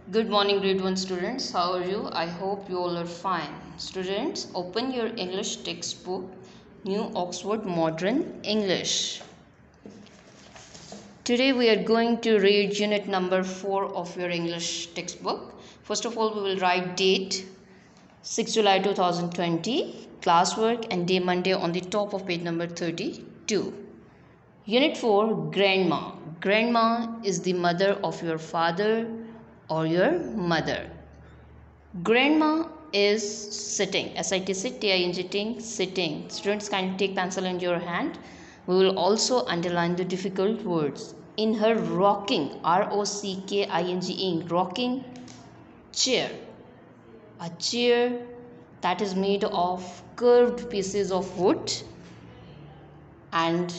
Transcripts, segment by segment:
Good morning, grade 1 students. How are you? I hope you all are fine. Students, open your English textbook, New Oxford Modern English. Today we are going to read unit number 4 of your English textbook. First of all, we will write date 6 July 2020, classwork and day Monday on the top of page number 32. Unit 4, Grandma. Grandma is the mother of your father or your mother. Grandma is sitting. S-I-T sit, T-I-N-G sitting. Students, kindly take pencil in your hand. We will also underline the difficult words. In her rocking, R-O-C-K-I-N-G, rocking chair. A chair that is made of curved pieces of wood and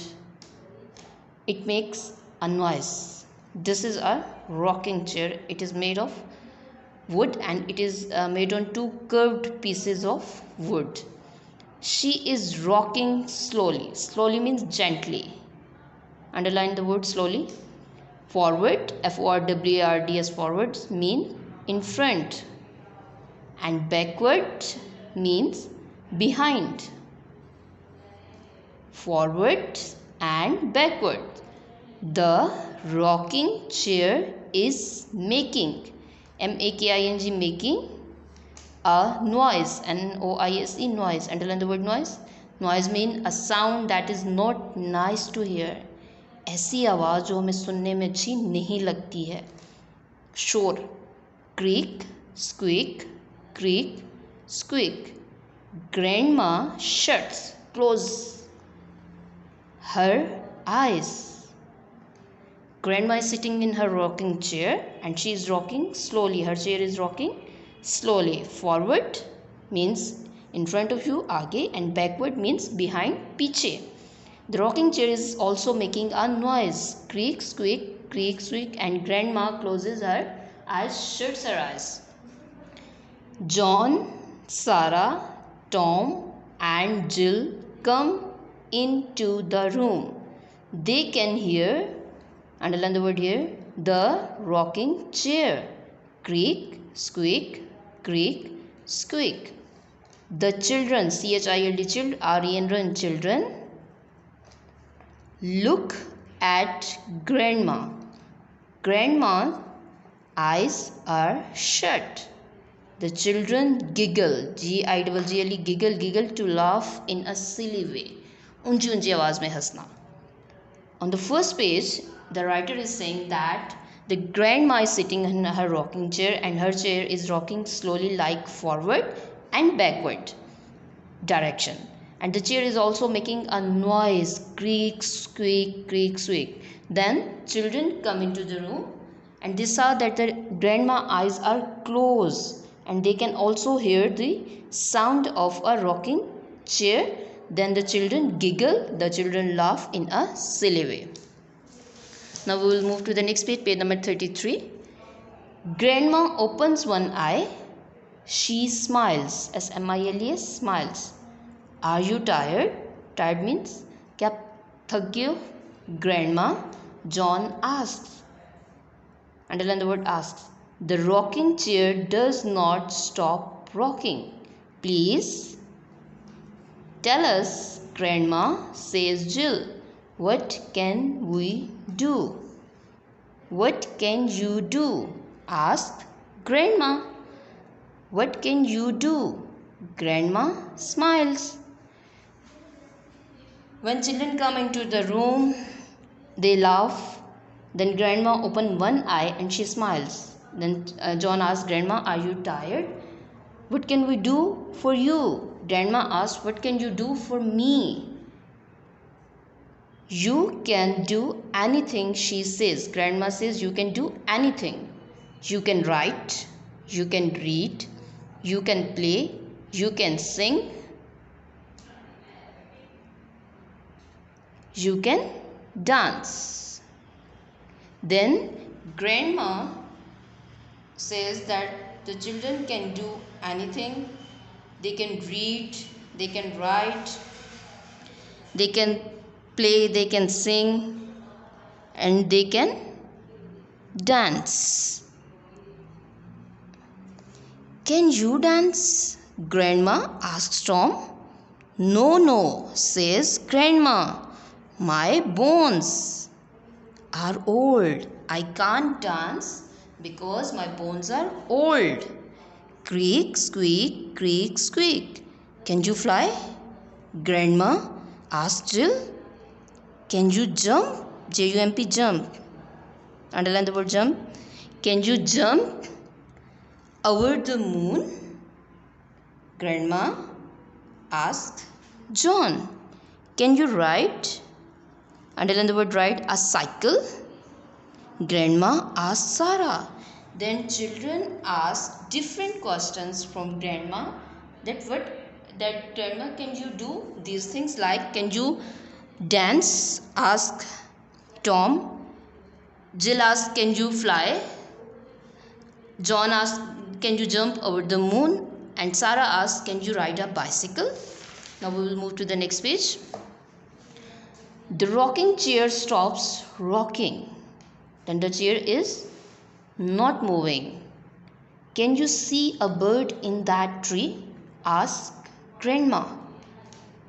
it makes a noise. This is a rocking chair. It is made of wood and it is made on two curved pieces of wood. She is rocking slowly. Slowly means gently. Underline the word slowly. Forward, F-O-R-W-A-R-D-S, forwards mean in front. And backward means behind. Forward and backward. The rocking chair is making, M-A-K-I-N-G, making a noise, N-O-I-S-E, noise. Underline the word noise. Noise mean a sound that is not nice to hear. ऐसी आवाज़ जो हमें सुनने में अच्छी नहीं लगती है. शोर. Creak, squeak, creak, squeak. Grandma shuts, close her eyes. Grandma is sitting in her rocking chair and she is rocking slowly. Her chair is rocking slowly. Forward means in front of you, आगे, and backward means behind, पीछे. The rocking chair is also making a noise. Creak, squeak, creak, squeak, and grandma closes her eyes, shuts her eyes. John, Sarah, Tom, and Jill come into the room. They can hear, underline the word here, the rocking chair. Creak, squeak, creak, squeak. The children, C-H-I-L-D, R-E-N, children, look at grandma. Grandma's eyes are shut. The children giggle, G-I-G-G-L-E, giggle to laugh in a silly way. ऊंची ऊंची आवाज़ में हंसना. On the first page, the writer is saying that the grandma is sitting in her rocking chair and her chair is rocking slowly like forward and backward direction. And the chair is also making a noise, creak, squeak, creak, squeak. Then children come into the room and they saw that the grandma eyes are closed and they can also hear the sound of a rocking chair. Then the children giggle, the children laugh in a silly way. Now we will move to the next page, page number 33. Grandma opens one eye. She smiles, S-M-I-L-E-S, smiles. Are you tired? Tired means, क्या थक गए हो? Grandma, John asks. Underline the word asks. The rocking chair does not stop rocking. Please tell us, Grandma, says Jill. What can we do? What can you do? Asked Grandma. What can you do? Grandma smiles. When children come into the room, they laugh. Then Grandma opens one eye and she smiles. Then John asks Grandma, are you tired? What can we do for you? Grandma asks, what can you do for me? You can do anything, she says. Grandma says you can do anything. You can write, you can read, you can play, you can sing, you can dance. Then Grandma says that the children can do anything. They can read, they can write, they can play, they can sing, and they can dance. Can you dance? Grandma asks Tom. No, no, says Grandma. My bones are old. I can't dance because my bones are old. Creak, squeak, creak, squeak. Can you fly? Grandma asked Jill. Can you jump? J-U-M-P, jump. Underline the word jump. Can you jump over the moon? Grandma asked John. Can you ride? Underline the word ride. A cycle? Grandma asked Sarah. Then children asked different questions from grandma. That grandma, can you do these things, like can you dance? Asked Tom. Jill asked, can you fly? John asked, can you jump over the moon? And Sarah asked, can you ride a bicycle? Now we will move to the next page. The rocking chair stops rocking. Then the chair is not moving. Can you see a bird in that tree? Asked Grandma.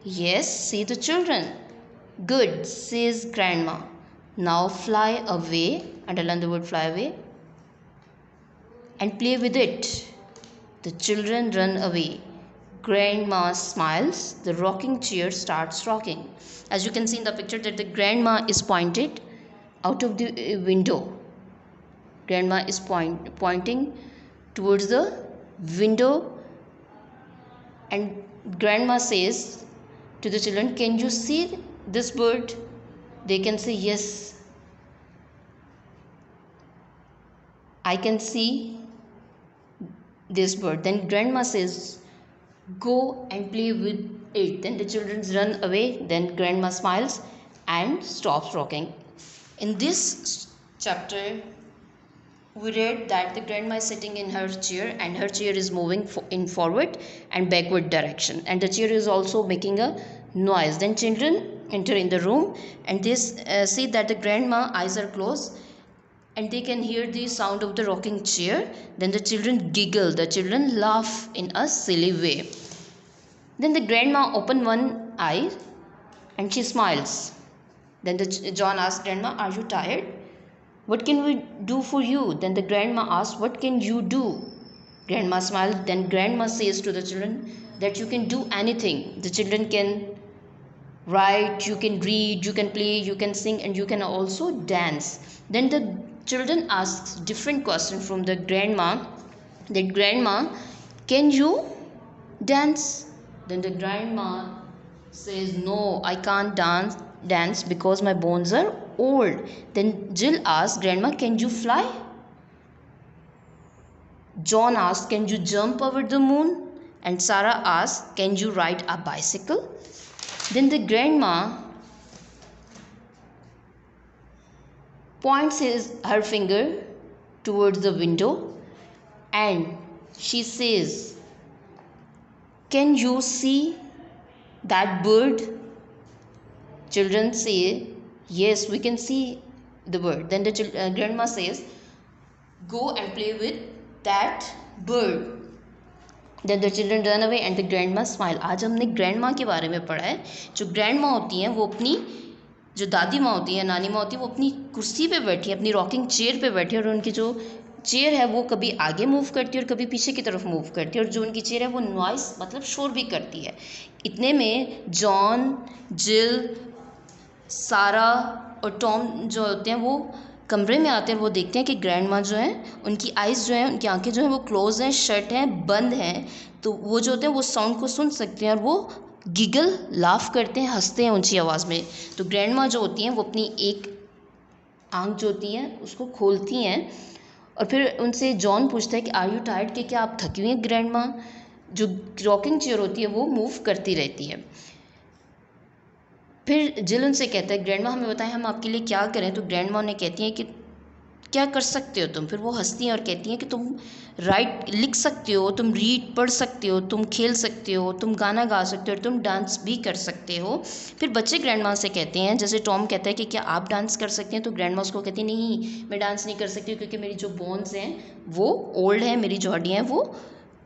Yes, say the children. Good, says Grandma. Now fly away, underline the word fly away, and play with it. The children run away. Grandma smiles. The rocking chair starts rocking. As you can see in the picture that the grandma is pointed out of the window. Grandma is pointing towards the window, and grandma says to the children, can you see this bird? They can say, yes, I can see this bird. Then grandma says, go and play with it. Then the children run away. Then grandma smiles and stops rocking. In this chapter, we read that the grandma is sitting in her chair and her chair is moving in forward and backward direction, and the chair is also making a noise. Then children enter in the room and they see that the grandma eyes are closed and they can hear the sound of the rocking chair. Then the children giggle. The children laugh in a silly way. Then the grandma open one eye and she smiles. Then John asks grandma, are you tired? What can we do for you? Then the grandma asks, what can you do? Grandma smiles. Then grandma says to the children that you can do anything. The children can write, you can read, you can play, you can sing, and you can also dance. Then the children ask different questions from the grandma. That grandma, can you dance? Then the grandma says, no, I can't dance because my bones are old. Then Jill asks grandma, can you fly? John asks, can you jump over the moon? And Sarah asks, can you ride a bicycle? Then the grandma points her finger towards the window and she says, can you see that bird? Children say, yes, we can see the bird. Then the grandma says, go and play with that bird. Then the children run away and the grandma smile. आज हमने grandma के बारे में पढ़ा है. जो grandma होती हैं वो अपनी जो दादी माँ होती है, नानी माँ होती है, वो अपनी कुर्सी पे बैठी है, अपनी रॉकिंग चेयर पे बैठी है, और उनकी जो चेयर है वो कभी आगे मूव करती है और कभी पीछे की तरफ मूव करती है, और जो उनकी चेयर है वो नॉइस मतलब शोर भी करती है. इतने में जॉन, जिल, सारा और टॉम जो होते हैं वो कमरे में आते हैं. वो देखते हैं कि ग्रैंडमा जो है उनकी आइज़ जो है, उनकी आंखें जो हैं वो क्लोज हैं, शट हैं, बंद हैं. तो वो जो होते हैं वो साउंड को सुन सकते हैं और वो गिगल लाफ करते हैं, हंसते हैं ऊंची आवाज़ में. तो ग्रैंडमा जो होती हैं वो अपनी एक आंख जो होती है उसको खोलती हैं और फिर उनसे जॉन पूछता है कि आर यू टायर्ड, कि क्या आप थकी हुई हैं ग्रैंडमा. जो रॉकिंग चेयर होती है वो मूव करती रहती है. फिर जिल उनसे कहता है, ग्रैंडमा हमें बताएं हम आपके लिए क्या करें. तो ग्रैंडमा उन्हें कहती हैं कि क्या कर सकते हो तुम. फिर वो हंसती हैं और कहती हैं कि तुम लिख सकते हो, तुम रीड पढ़ सकते हो, तुम खेल सकते हो, तुम गाना गा सकते हो और तुम डांस भी कर सकते हो. फिर बच्चे ग्रैंडमा से कहते हैं, जैसे टॉम कहता है कि क्या आप डांस कर सकते हैं, तो ग्रैंडमा उसको कहती है नहीं, मैं डांस नहीं कर सकती क्योंकि मेरी जो बोन्स हैं वो ओल्ड हैं, मेरी जो हड्डियाँ हैं वो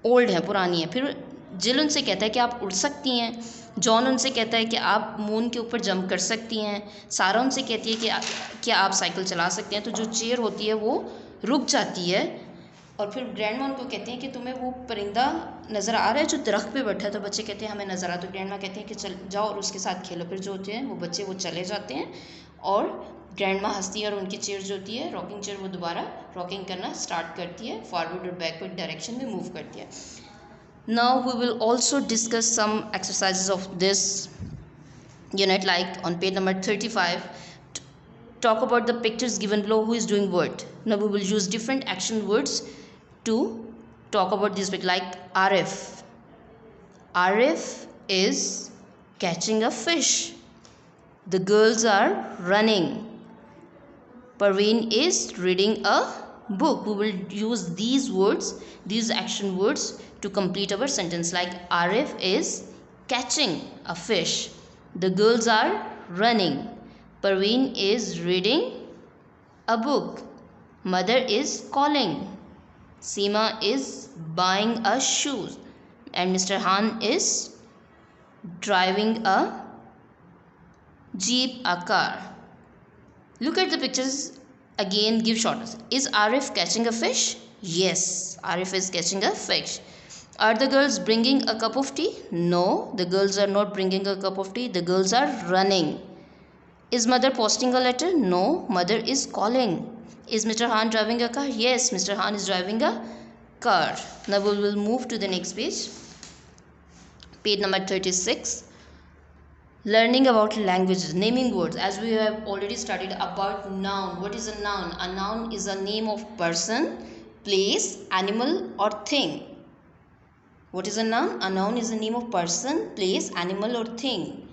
ओल्ड हैं, पुरानी हैं। फिर जिल उनसे कहता है कि आप उड़ सकती हैं। जॉन उनसे कहता है कि आप मून के ऊपर जंप कर सकती हैं। सारा उनसे कहती है कि क्या आप साइकिल चला सकते हैं। तो जो चेयर होती है वो रुक जाती है और फिर ग्रैंडमा उनको कहते हैं कि तुम्हें वो परिंदा नज़र आ रहा है जो दरख्त पे बैठा है। तो बच्चे कहते हैं हमें नज़र आ। तो ग्रैंडमा कहते हैं कि चल जाओ और उसके साथ खेलो। फिर जो होते हैं वो बच्चे वो चले जाते हैं और ग्रैंडमा हंसती है और उनकी चेयर जो होती है रॉकिंग चेयर वो दोबारा रॉकिंग करना स्टार्ट करती है, फॉरवर्ड और बैकवर्ड डायरेक्शन में मूव करती है। Now we will also discuss some exercises of this unit, like on page number 35. Talk about the pictures given below. Who is doing what? Now we will use different action words to talk about this picture, like Arif. Arif is catching a fish. The girls are running. Parveen is reading a book. We will use these words, these action words to complete our sentence, like Arif is catching a fish. The girls are running. Parveen is reading a book. Mother is calling. Seema is buying a shoes. And Mr. Han is driving a jeep, a car. Look at the pictures again, give short answer. Is Arif catching a fish? Yes, Arif is catching a fish. Are the girls bringing a cup of tea? No, the girls are not bringing a cup of tea. The girls are running. Is mother posting a letter? No, mother is calling. Is Mr. Han driving a car? Yes, Mr. Han is driving a car. Now we will move to the next page. Page number 36. Learning about languages, naming words. As we have already studied about noun. What is a noun? A noun is a name of person, place, animal or thing. What is a noun? A noun is a name of person, place, animal or thing.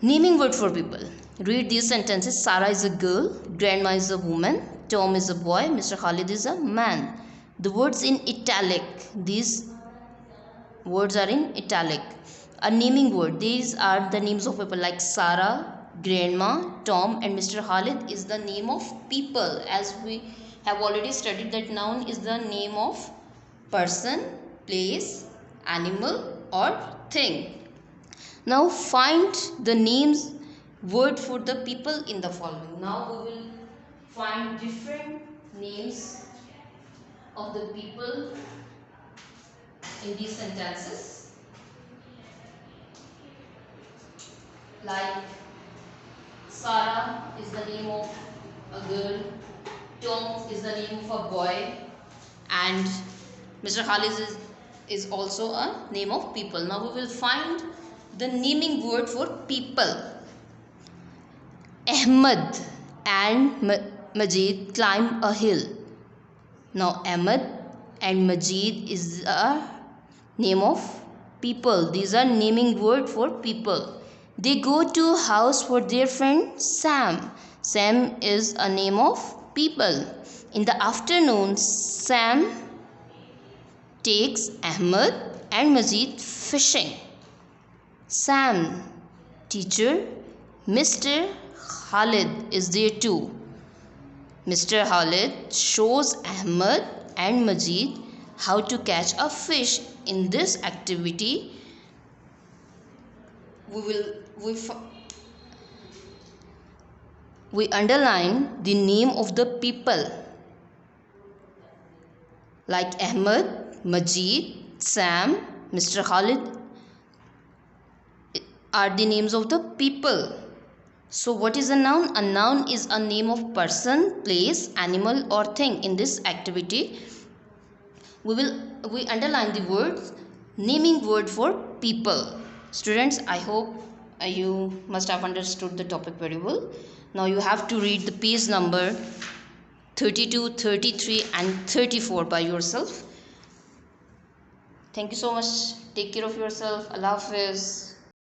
Naming word for people. Read these sentences. Sarah is a girl, grandma is a woman, Tom is a boy, Mr. Khalid is a man. The words in italic. These words are in italic. A naming word. These are the names of people, like Sarah, grandma, Tom and Mr. Khalid is the name of people. As we have already studied that noun is the name of person, place, animal or thing. Now find the names word for the people in the following. Now we will find different names of the people in these sentences, like Sarah is the name of a girl, Tom is the name of a boy, and Mr. Khalid is also a name of people. Now we will find the naming word for people. Ahmed and Majid climb a hill. Now Ahmed and Majid is a name of people. These are naming word for people. They go to house for their friend Sam. Sam is a name of people. In the afternoon, Sam takes Ahmed and Majid fishing. Sam, teacher, Mr. Khalid is there too. Mr. Khalid shows Ahmed and Majid how to catch a fish. In this activity, we underline the name of the people, like Ahmed, Majid, Sam, Mr. Khalid are the names of the people. So what is a noun? A noun is a name of person, place, animal or thing. In this activity, we underline the words naming word for people. Students, I hope you must have understood the topic very well. Now you have to read the page number 32, 33 and 34 by yourself. Thank you so much. Take care of yourself. Allah Hafiz.